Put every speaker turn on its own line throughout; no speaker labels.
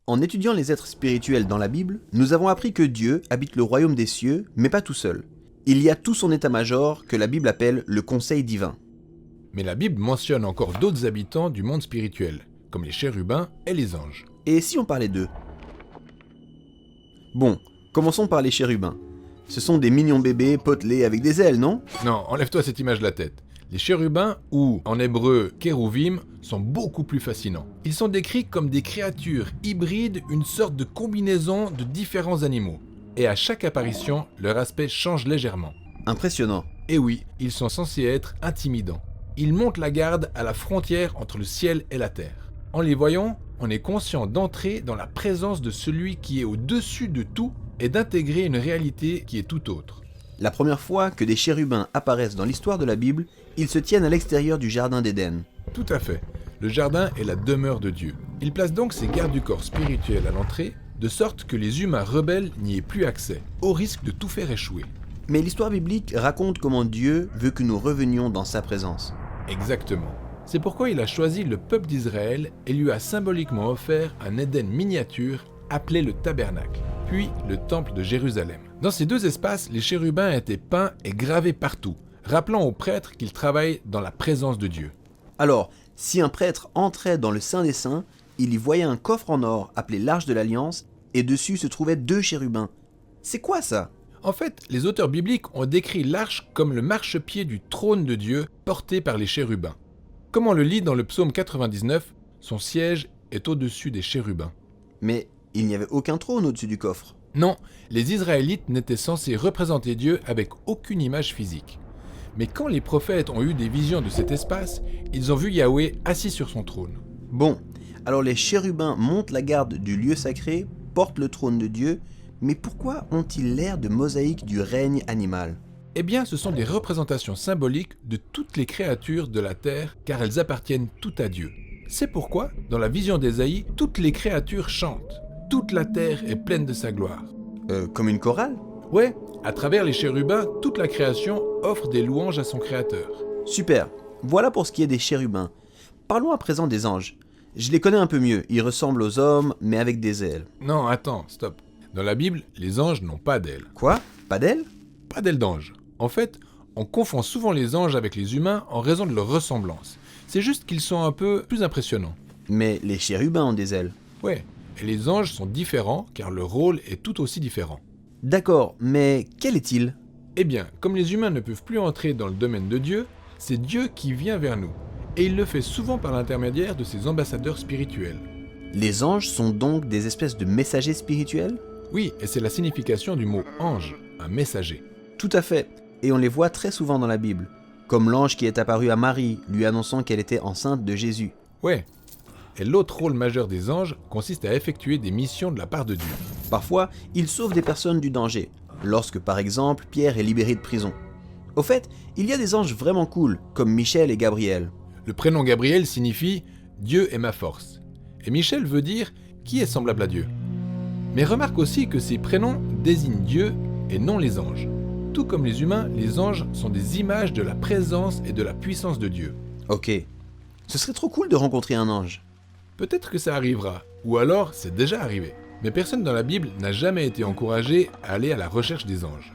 En étudiant les êtres spirituels dans la Bible, nous avons appris que Dieu habite le royaume des cieux, mais pas tout seul. Il y a tout son état-major que la Bible appelle le conseil divin.
Mais la Bible mentionne encore d'autres habitants du monde spirituel, comme les chérubins et les anges.
Et si on parlait d'eux? Bon, commençons par les chérubins. Ce sont des mignons bébés potelés avec des ailes, non?
Non, enlève-toi cette image de la tête. Les chérubins, ou en hébreu kérouvim, sont beaucoup plus fascinants. Ils sont décrits comme des créatures hybrides, une sorte de combinaison de différents animaux. Et à chaque apparition, leur aspect change légèrement.
Impressionnant.
Et oui, ils sont censés être intimidants. Ils montent la garde à la frontière entre le ciel et la terre. En les voyant, on est conscient d'entrer dans la présence de celui qui est au-dessus de tout et d'intégrer une réalité qui est tout autre.
La première fois que des chérubins apparaissent dans l'histoire de la Bible, ils se tiennent à l'extérieur du jardin d'Éden.
Tout à fait. Le jardin est la demeure de Dieu. Il place donc ses gardes du corps spirituels à l'entrée, de sorte que les humains rebelles n'y aient plus accès, au risque de tout faire échouer.
Mais l'histoire biblique raconte comment Dieu veut que nous revenions dans sa présence.
Exactement. C'est pourquoi il a choisi le peuple d'Israël et lui a symboliquement offert un Éden miniature appelé le tabernacle, puis le temple de Jérusalem. Dans ces deux espaces, les chérubins étaient peints et gravés partout, rappelant aux prêtres qu'ils travaillent dans la présence de Dieu.
Alors, si un prêtre entrait dans le Saint des Saints, il y voyait un coffre en or appelé l'Arche de l'Alliance, et dessus se trouvaient 2 chérubins. C'est quoi ça?
En fait, les auteurs bibliques ont décrit l'arche comme le marchepied du trône de Dieu porté par les chérubins. Comme on le lit dans le psaume 99, son siège est au-dessus des chérubins.
Mais il n'y avait aucun trône au-dessus du coffre.
Non, les Israélites n'étaient censés représenter Dieu avec aucune image physique. Mais quand les prophètes ont eu des visions de cet espace, ils ont vu Yahweh assis sur son trône.
Bon, alors les chérubins montent la garde du lieu sacré, portent le trône de Dieu, mais pourquoi ont-ils l'air de mosaïques du règne animal?
Eh bien, ce sont des représentations symboliques de toutes les créatures de la terre, car elles appartiennent toutes à Dieu. C'est pourquoi, dans la vision d'Ésaïe, toutes les créatures chantent. Toute la terre est pleine de sa gloire.
Comme une chorale?
Ouais, à travers les chérubins, toute la création offre des louanges à son créateur.
Super, voilà pour ce qui est des chérubins. Parlons à présent des anges. Je les connais un peu mieux, ils ressemblent aux hommes, mais avec des ailes.
Non, attends, stop. Dans la Bible, les anges n'ont pas d'ailes.
Quoi? Pas d'ailes?
Pas d'ailes d'ange. En fait, on confond souvent les anges avec les humains en raison de leur ressemblance. C'est juste qu'ils sont un peu plus impressionnants.
Mais les chérubins ont des ailes.
Ouais, et les anges sont différents car leur rôle est tout aussi différent.
D'accord, mais quel est-il?
Eh bien, comme les humains ne peuvent plus entrer dans le domaine de Dieu, c'est Dieu qui vient vers nous. Et il le fait souvent par l'intermédiaire de ses ambassadeurs spirituels.
Les anges sont donc des espèces de messagers spirituels?
Oui, et c'est la signification du mot ange, un messager.
Tout à fait, et on les voit très souvent dans la Bible, comme l'ange qui est apparu à Marie, lui annonçant qu'elle était enceinte de Jésus.
Ouais. Et l'autre rôle majeur des anges consiste à effectuer des missions de la part de Dieu.
Parfois, ils sauvent des personnes du danger, lorsque par exemple Pierre est libéré de prison. Au fait, il y a des anges vraiment cool, comme Michel et Gabriel.
Le prénom Gabriel signifie « Dieu est ma force ». Et Michel veut dire « qui est semblable à Dieu ». Mais remarque aussi que ces prénoms désignent Dieu et non les anges. Tout comme les humains, les anges sont des images de la présence et de la puissance de Dieu.
Ok. Ce serait trop cool de rencontrer un ange.
Peut-être que ça arrivera, ou alors c'est déjà arrivé. Mais personne dans la Bible n'a jamais été encouragé à aller à la recherche des anges.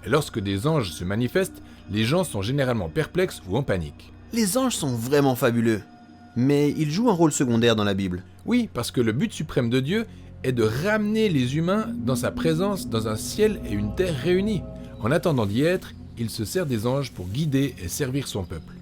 Et lorsque des anges se manifestent, les gens sont généralement perplexes ou en panique.
Les anges sont vraiment fabuleux. Mais ils jouent un rôle secondaire dans la Bible.
Oui, parce que le but suprême de Dieu est de ramener les humains dans sa présence, dans un ciel et une terre réunis. En attendant d'y être, il se sert des anges pour guider et servir son peuple.